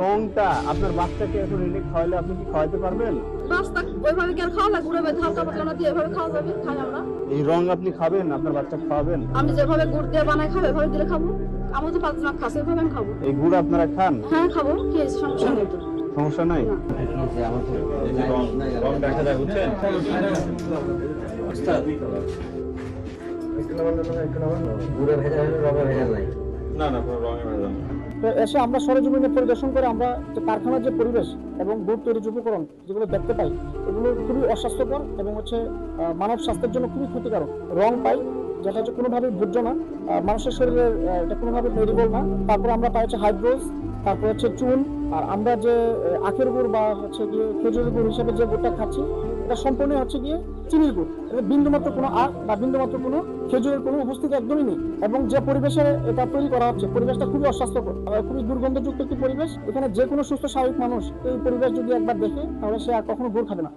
রংটা আপনার বাচ্চাকে এখন এনে খাওয়ালে আপনি কি খাওয়াতে পারবেন? রাস্তা ওইভাবে কি আর খাওয়া যায়? গুড়ে ভাত হালকা পাতলা না দিয়ে এভাবে খাওয়া যাবে? খাই আমরা। এই রং আপনি খাবেন, আপনার বাচ্চা খাওয়াবেন? আমি যেভাবে গুড় দিয়ে বানাই খাবো এভাবে দিলে খাবো। আমি তো 5 লাখ খাসি এভাবে আমি খাবো। এই গুড় আপনারা খান? হ্যাঁ খাবো, কি হয়েছে? সমস্যা নেই তো। সমস্যা নাই? রং দেখা যায় বুঝছেন? গুড়ে ভেজা হলে রঙে ভেজা নাই। না না কোনো রঙে ভেজা না। তো এসে আমরা সরেজমিনে পরিদর্শন করে আমরা যে কারখানার যে পরিবেশ এবং গুড় তৈরির উপকরণ যেগুলো দেখতে পাই এগুলো খুবই অস্বাস্থ্যকর এবং মানব স্বাস্থ্যের জন্য খুবই ক্ষতিকারক। রং পাই যেটা হচ্ছে কোনোভাবেই ভোজ্য না, মানুষের শরীরে এটা কোনোভাবে মেডিবল না। তারপর আমরা পাই হাইড্রোজ, তারপর চুন। আর আমরা যে আখের গুড় বা গিয়ে খেজুরের গুড় হিসেবে যে গুড়টা খাচ্ছি এটা সম্পূর্ণ গিয়ে চিনির গুড়। এটা বিন্দুমাত্র কোনো আখ বা বিন্দুমাত্র কোনো খেজুরের কোনো উপস্থিতি একদমই নেই। এবং যে পরিবেশে এটা তৈরি করা হচ্ছে পরিবেশটা খুবই অস্বাস্থ্যকর, খুবই দুর্গন্ধযুক্ত একটি পরিবেশ। এখানে যে কোনো সুস্থ স্বাভাবিক মানুষ এই পরিবেশ যদি একবার দেখে তাহলে সে আর কখনো গুড় খাবে না।